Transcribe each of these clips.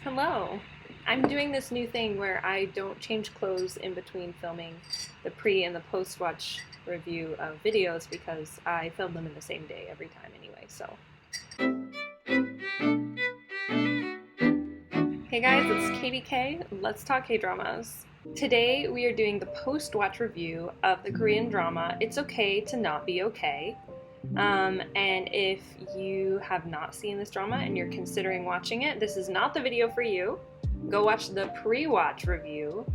Hello. I'm doing this new thing where I don't change clothes in between filming the pre and the post watch review of videos because I film them in the same day every time anyway. So, hey guys, it's Katie K. Let's talk K-dramas. Today we are doing the post watch review of the Korean drama It's Okay to Not Be Okay. And if you have not seen this drama and you're considering watching it, this is not the video for you. Go watch the pre-watch review,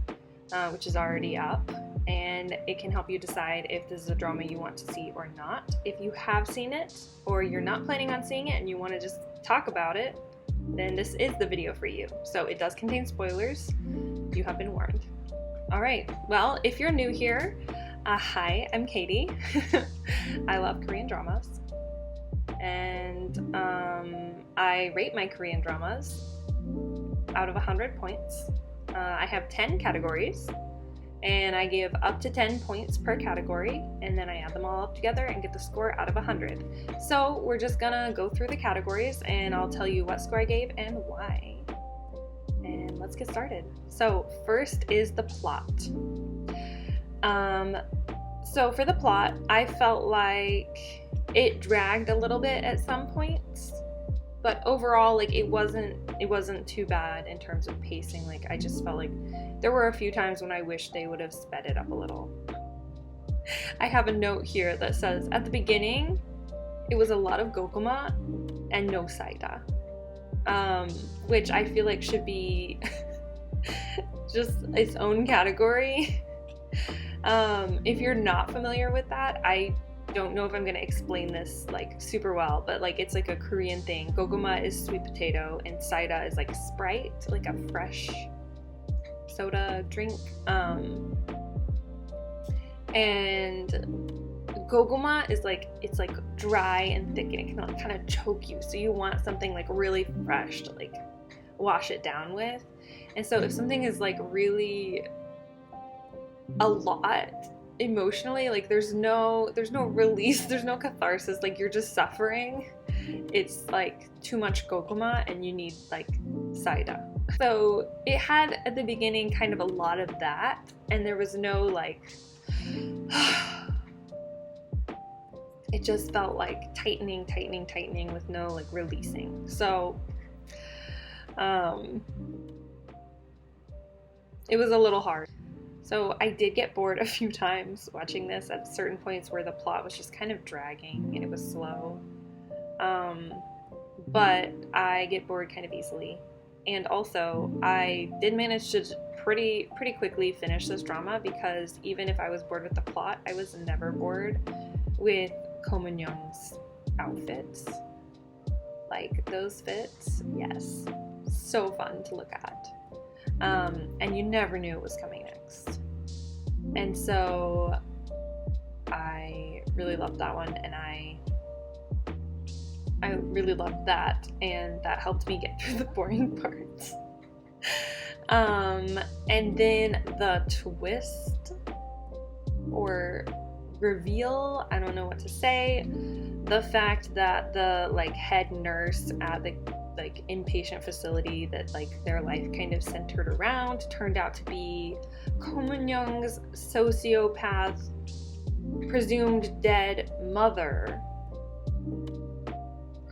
which is already up, and it can help you decide if this is a drama you want to see or not. If you have seen it, or you're not planning on seeing it and you want to just talk about it, then this is the video for you. So it does contain spoilers. You have been warned. Alright, well, if you're new here, hi, I'm Katie. I love Korean dramas, and I rate my Korean dramas out of 100 points. I have 10 categories, and I give up to 10 points per category, and then I add them all up together and get the score out of 100. So we're just gonna go through the categories, and I'll tell you what score I gave and why. And let's get started. So first is the plot. So for the plot, I felt like it dragged a little bit at some points, but overall, like it wasn't too bad in terms of pacing. Like I just felt like there were a few times when I wish they would have sped it up a little. I have a note here that says at the beginning, it was a lot of gokuma and no saida, which I feel like should be just its own category. If you're not familiar with that, I don't know if I'm gonna explain this like super well, but like it's like a Korean thing. Goguma is sweet potato and saida is like Sprite, like a fresh soda drink. And goguma is like, it's like dry and thick and it can like kind of choke you. So you want something like really fresh to like wash it down with. And so if something is like really a lot emotionally, like there's no release, there's no catharsis, like you're just suffering, it's like too much gokuma and you need like saida. So it had at the beginning kind of a lot of that, and there was no like it just felt like tightening with no like releasing. So it was a little hard. So I did get bored a few times watching this at certain points where the plot was just kind of dragging and it was slow. But I get bored kind of easily. And also, I did manage to pretty quickly finish this drama because even if I was bored with the plot, I was never bored with Ko Min-young's outfits. Like, those fits, yes. So fun to look at. And you never knew it was coming next. And so I really loved that one, and I really loved that, and that helped me get through the boring parts. And then the twist or reveal, I don't know what to say, the fact that the like head nurse at the like inpatient facility that like their life kind of centered around turned out to be Ko Min-young's sociopath, presumed dead mother,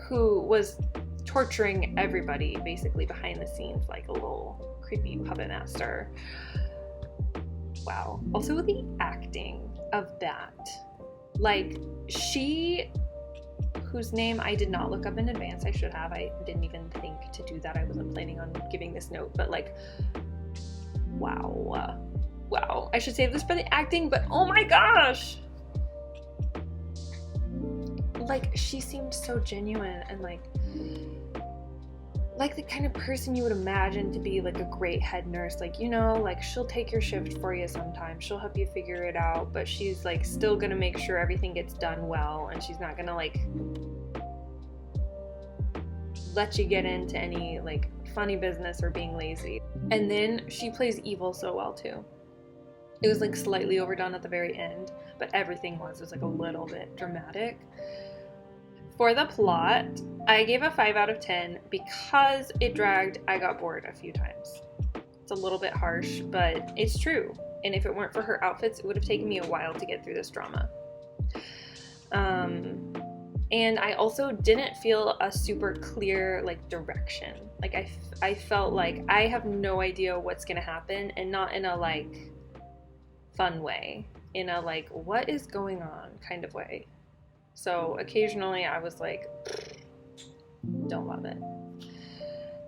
who was torturing everybody basically behind the scenes like a little creepy puppet master. Wow. Also the acting of that, like she, whose name I did not look up in advance. I should have. I didn't even think to do that. I wasn't planning on giving this note, but like, wow. Wow. I should save this for the acting, but oh my gosh! Like, she seemed so genuine and like the kind of person you would imagine to be like a great head nurse. Like, you know, like she'll take your shift for you sometimes. She'll help you figure it out, but she's like still gonna make sure everything gets done well, and she's not gonna like let you get into any like funny business or being lazy. And then she plays evil so well too. It was like slightly overdone at the very end, but everything was like a little bit dramatic. For the plot, I gave a 5 out of 10 because it dragged. I got bored a few times. It's a little bit harsh, but it's true. And if it weren't for her outfits, it would have taken me a while to get through this drama. And I also didn't feel a super clear, like, direction. Like, I felt like I have no idea what's gonna happen, and not in a, like, fun way. In a, like, what is going on kind of way. So occasionally I was like, don't love it.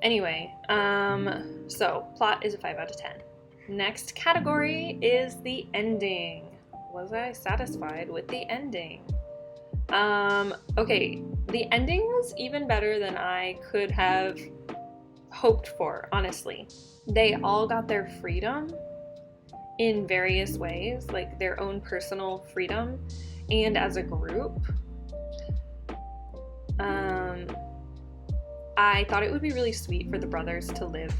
Anyway, so plot is a 5 out of 10. Next category is the ending. Was I satisfied with the ending? Okay, the ending was even better than I could have hoped for, honestly. They all got their freedom in various ways, like their own personal freedom, and as a group. I thought it would be really sweet for the brothers to live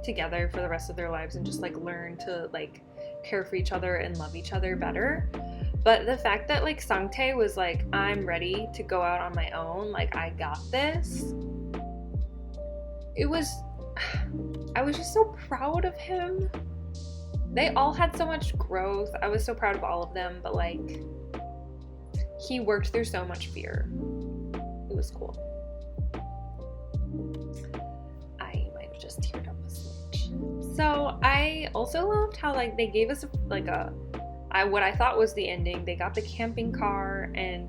together for the rest of their lives and just like learn to like care for each other and love each other better. But the fact that like Sangtae was like, I'm ready to go out on my own, like I got this. I was just so proud of him. They all had so much growth. I was so proud of all of them, but like he worked through so much fear. It was cool. I might have just teared up a smidge. So I also loved how like they gave us like what I thought was the ending. They got the camping car and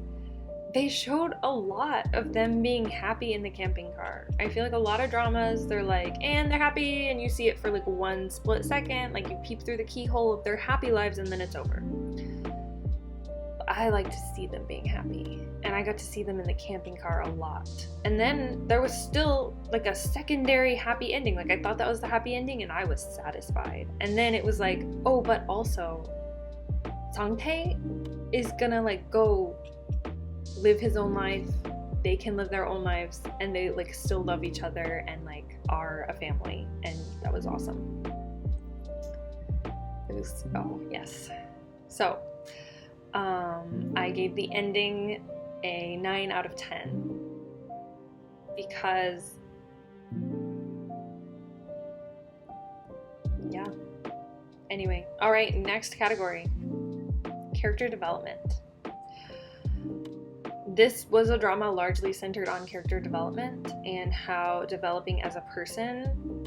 they showed a lot of them being happy in the camping car. I feel like a lot of dramas, they're like, and they're happy, and you see it for like one split second, like you peep through the keyhole of their happy lives and then it's over. But I like to see them being happy, and I got to see them in the camping car a lot. And then there was still like a secondary happy ending. Like I thought that was the happy ending and I was satisfied. And then it was like, oh, but also Sangtae is gonna like go live his own life, they can live their own lives, and they like still love each other and like are a family, and that was awesome. It was, oh yes. So I gave the ending a 9 out of 10 because yeah. Anyway, all right, next category, character development. This was a drama largely centered on character development and how developing as a person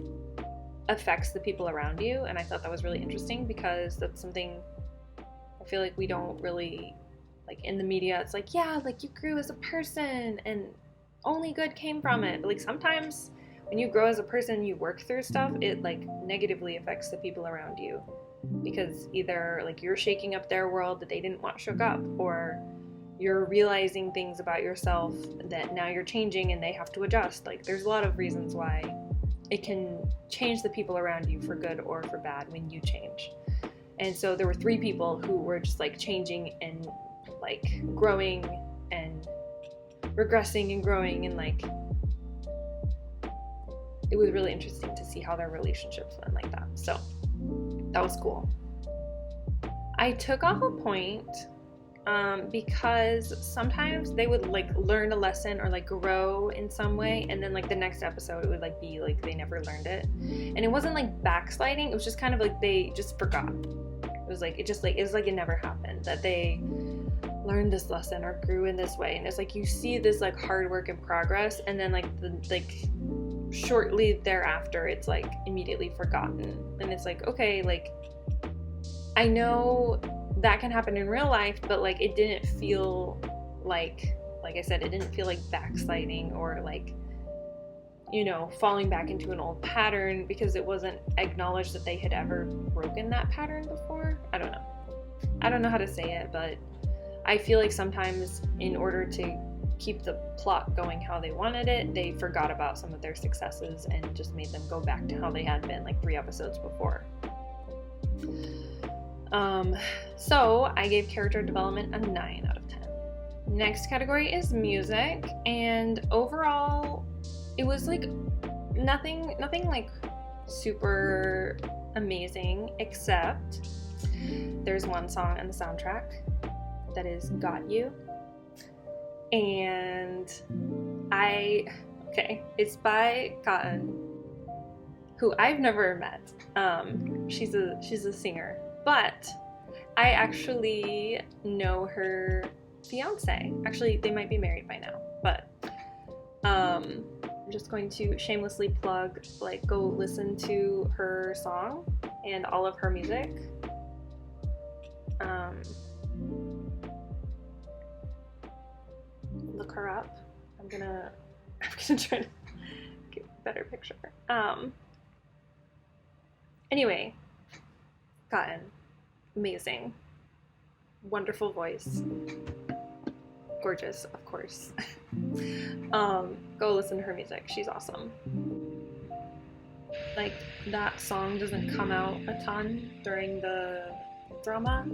affects the people around you. And I thought that was really interesting because that's something I feel like we don't really, like in the media, it's like, yeah, like you grew as a person and only good came from it. But like sometimes when you grow as a person, you work through stuff, it like negatively affects the people around you because either like you're shaking up their world that they didn't want shook up, or you're realizing things about yourself that now you're changing and they have to adjust. Like there's a lot of reasons why it can change the people around you for good or for bad when you change. And so there were 3 people who were just like changing and like growing and regressing and growing, and like it was really interesting to see how their relationships went like that. So that was cool. I took off a point because sometimes they would like learn a lesson or like grow in some way, and then like the next episode it would like be like they never learned it, and it wasn't like backsliding, it was just kind of like they just forgot. It was like it never happened, that they learned this lesson or grew in this way. And it's like you see this like hard work and progress, and then shortly thereafter it's like immediately forgotten, and it's like, okay, like I know that can happen in real life, but like it didn't feel like I said, it didn't feel like backsliding or like, you know, falling back into an old pattern, because it wasn't acknowledged that they had ever broken that pattern before. I don't know how to say it, but I feel like sometimes in order to keep the plot going how they wanted it, they forgot about some of their successes and just made them go back to how they had been like 3 episodes before. So I gave character development a 9 out of 10. Next category is music, and overall it was like nothing like super amazing, except there's one song on the soundtrack that is Got You. And it's by Cotton, who I've never met. She's a singer, but I actually know her fiance. Actually, they might be married by now, but I'm just going to shamelessly plug, like, go listen to her song and all of her music. Look her up. I'm gonna try to get a better picture. Anyway, Cotton, amazing, wonderful voice, gorgeous, of course. Go listen to her music. She's awesome. Like, that song doesn't come out a ton during the drama,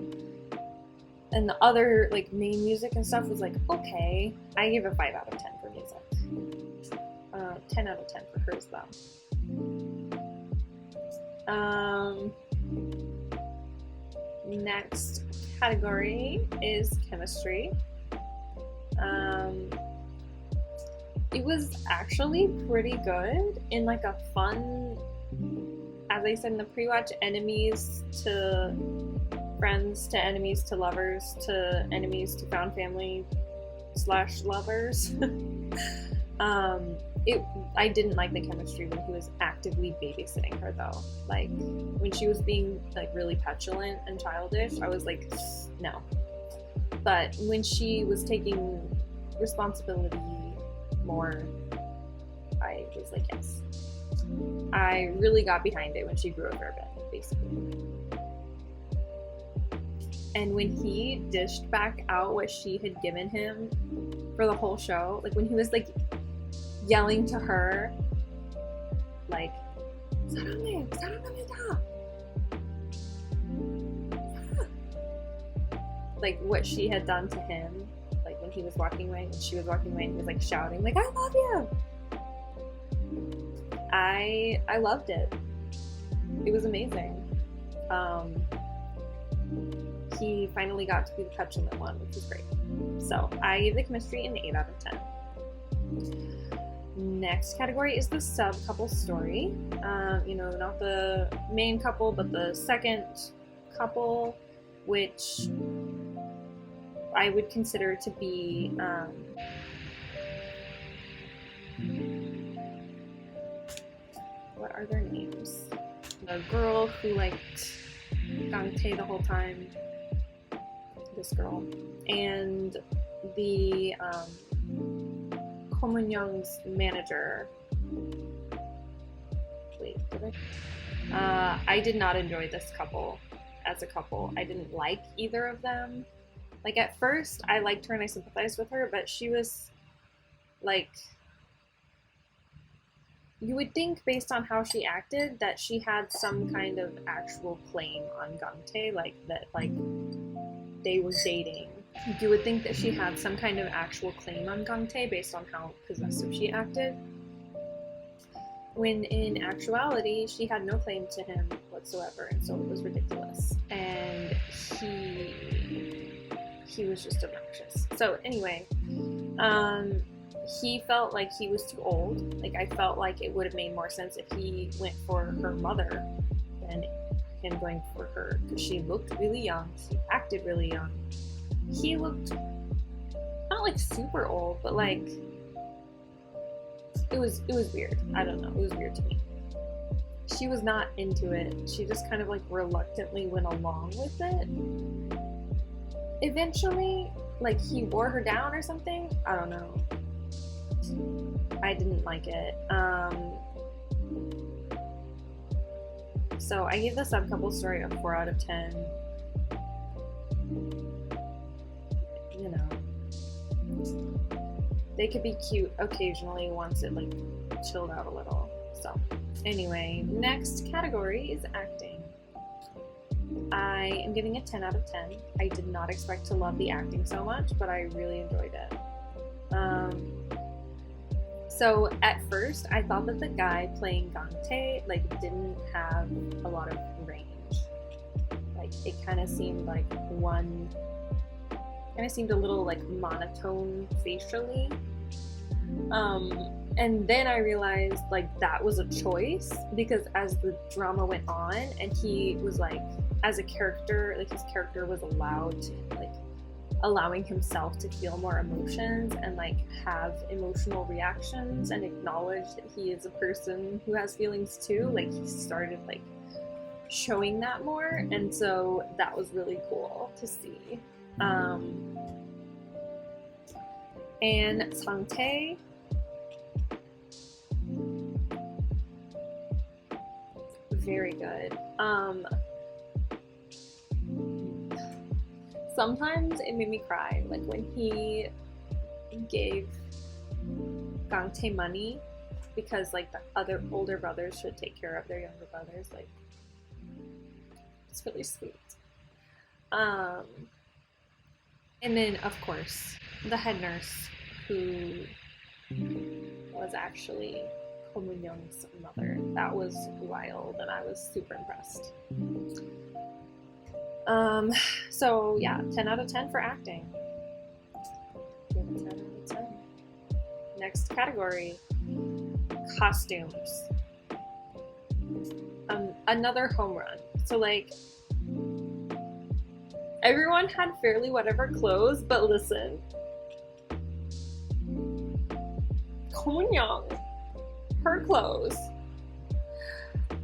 and the other, like, main music and stuff was like, okay. I gave a 5 out of 10 for music. 10 out of 10 for hers, though. Next category is chemistry. It was actually pretty good in, like, a fun, as I said in the pre-watch, enemies to friends to enemies to lovers to enemies to found family / lovers. I didn't like the chemistry when he was actively babysitting her, though. Like, when she was being, like, really petulant and childish, I was like, no. But when she was taking responsibility more, I was like, yes. I really got behind it when she grew a fair bit, basically. And when he dished back out what she had given him for the whole show, like, when he was, like, yelling to her, like, like, what she had done to him, like, when he was walking away, and she was walking away, and he was, like, shouting, like, I love you! I loved it. It was amazing. He finally got to be the petulant one, which was great. So I gave the chemistry an 8 out of 10. Next category is the sub-couple story. Not the main couple, but the second couple, which I would consider to be what are their names? The girl who liked Gangtae the whole time, this girl, and the Ko Young's manager. Wait, did I did not enjoy this couple as a couple. I didn't like either of them. Like, at first, I liked her and I sympathized with her, but she was, like, you would think, based on how she acted, that she had some kind of actual claim on Gangtae, like, that, like, they were dating. You would think that she had some kind of actual claim on Gangtae based on how possessive she acted, when in actuality, she had no claim to him whatsoever, and so it was ridiculous. And he was just obnoxious. So anyway, he felt like he was too old. Like, I felt like it would have made more sense if he went for her mother than him going for her, because she looked really young, she acted really young. He looked not, like, super old, but, like, it was weird. I don't know, it was weird to me. She was not into it. She just kind of, like, reluctantly went along with it. Eventually, like, he wore her down or something. I don't know. I didn't like it. So I gave the sub-couple story a 4 out of 10. You know, they could be cute occasionally once it, like, chilled out a little. So anyway, next category is acting. I am giving it 10 out of 10. I did not expect to love the acting so much, but I really enjoyed it. So at first, I thought that the guy playing Gangtae, like, didn't have a lot of range. Like, it kind of seemed like one kind of seemed a little like monotone facially. And then I realized like that was a choice, because as the drama went on and he was like, as a character, like his character was allowed to like allowing himself to feel more emotions and like have emotional reactions and acknowledge that he is a person who has feelings too. Like he started like showing that more, and so that was really cool to see. And Sangtae, very good. Sometimes it made me cry, like when he gave Gangtae money because like the other older brothers should take care of their younger brothers. Like, it's really sweet. And then of course the head nurse, who was actually Ko Moon-young's mother. That was wild, and I was super impressed. So yeah, 10 out of 10 for acting. Give it 10 out of 10. Next category, costumes. Another home run. So like, everyone had fairly whatever clothes, but listen, Ko Moon-young, her clothes,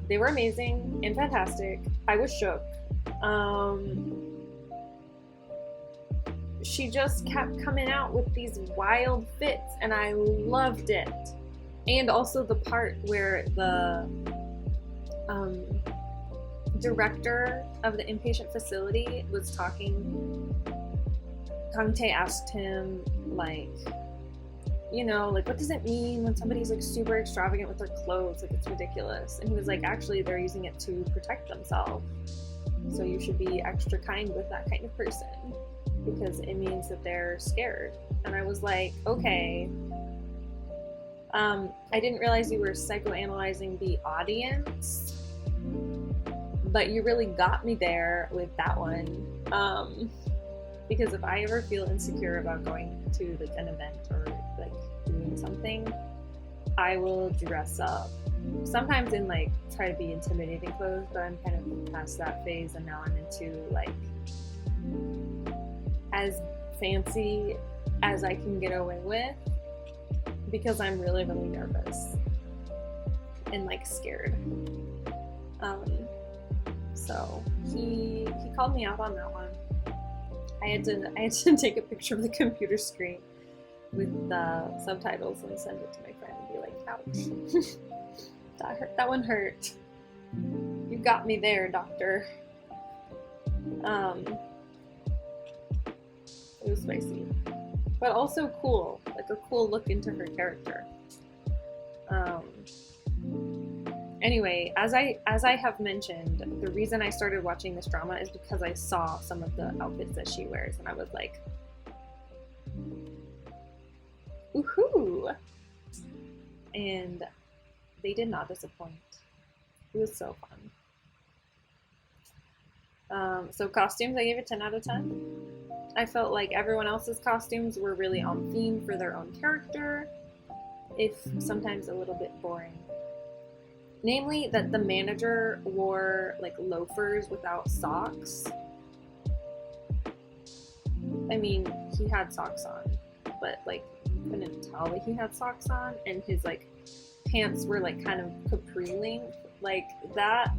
they were amazing and fantastic. I was shook. She just kept coming out with these wild fits, and I loved it. And also the part where the director of the inpatient facility was talking, Kangtae asked him, like, you know, like, what does it mean when somebody's like super extravagant with their clothes? Like, it's ridiculous. And he was like, actually, they're using it to protect themselves. So you should be extra kind with that kind of person, because it means that they're scared. And I was like, okay. I didn't realize you were psychoanalyzing the audience, but you really got me there with that one. Because if I ever feel insecure about going to like an event or like doing something, I will dress up. Sometimes in like try to be intimidating clothes, but I'm kind of past that phase, and now I'm into like as fancy as I can get away with, because I'm really, really nervous and like scared. So he called me out on that one. I had to take a picture of the computer screen with the subtitles and send it to my friend and be like, ouch. That hurt. That one hurt. You got me there, doctor. It was spicy, but also cool, like a cool look into her character. Anyway, as I have mentioned, the reason I started watching this drama is because I saw some of the outfits that she wears, and I was like, woohoo! And they did not disappoint. It was so fun. So costumes, I gave it 10 out of 10. I felt like everyone else's costumes were really on theme for their own character, if sometimes a little bit boring. Namely, that the manager wore like loafers without socks. I mean, he had socks on, but like you couldn't tell that he had socks on, and his like pants were like kind of capri length, like that.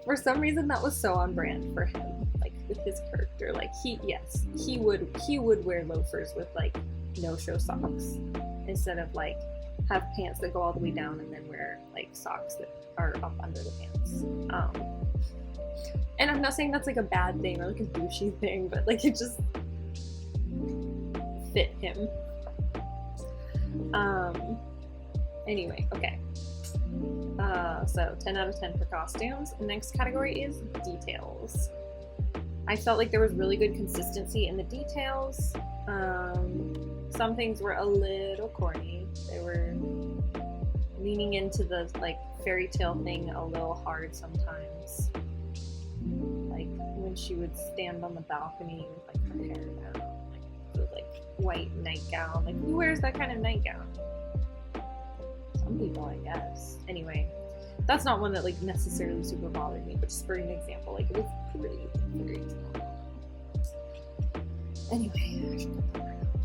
For some reason, that was so on brand for him, like with his character. Like he would wear loafers with like no-show socks instead of like have pants that go all the way down and then wear like socks that are up under the pants. And I'm not saying that's like a bad thing or like a douchey thing, but like it just fit him. Anyway, okay. So 10 out of 10 for costumes. The next category is details. I felt like there was really good consistency in the details. Some things were a little corny. They were leaning into the like fairy tale thing a little hard sometimes. Like when she would stand on the balcony with like her hair down, like the like white nightgown. Like, who wears that kind of nightgown? Some people, I guess. Anyway, that's not one that like necessarily super bothered me, but just for an example, like it was pretty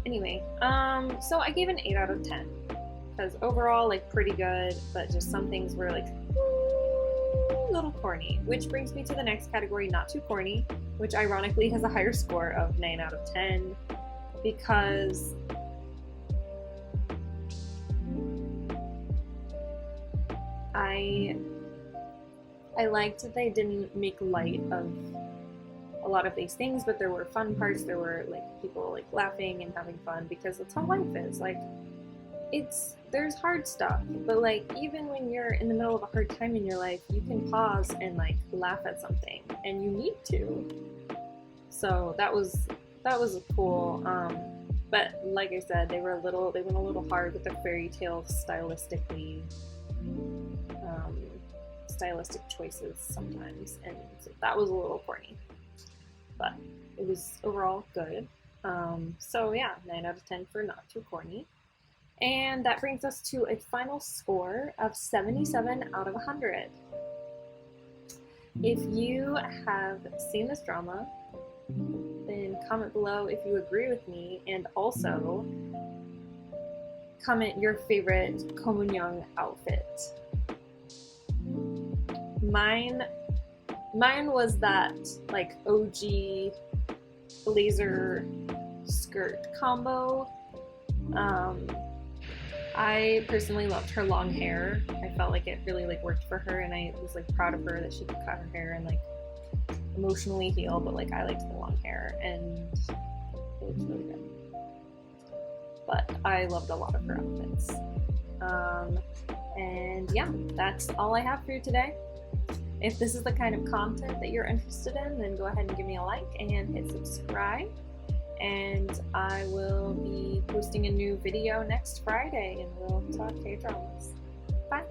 Anyway, so I gave an 8 out of 10 because overall, like, pretty good, but just some things were like a little corny, which brings me to the next category, not too corny, which ironically has a higher score of 9 out of 10 because I liked that they didn't make light of a lot of these things, but there were fun parts. There were like people like laughing and having fun because that's how life is. Like, there's hard stuff, but like even when you're in the middle of a hard time in your life, you can pause and like laugh at something, and you need to. So that was cool. But like I said, they went a little hard with the fairy tale stylistic choices sometimes, and so that was a little corny, but it was overall good. So yeah, 9 out of 10 for not too corny. And that brings us to a final score of 77 out of 100. If you have seen this drama, then comment below if you agree with me, and also comment your favorite Komunyoung outfit. Mine was that like OG blazer skirt combo. I personally loved her long hair. I felt like it really like worked for her, and I was like proud of her that she could cut her hair and like emotionally heal, but like I liked the long hair and it was really good. But I loved a lot of her outfits. And yeah, that's all I have for you today. If this is the kind of content that you're interested in, then go ahead and give me a like and hit subscribe. And I will be posting a new video next Friday, and we'll talk Kdramas. Bye!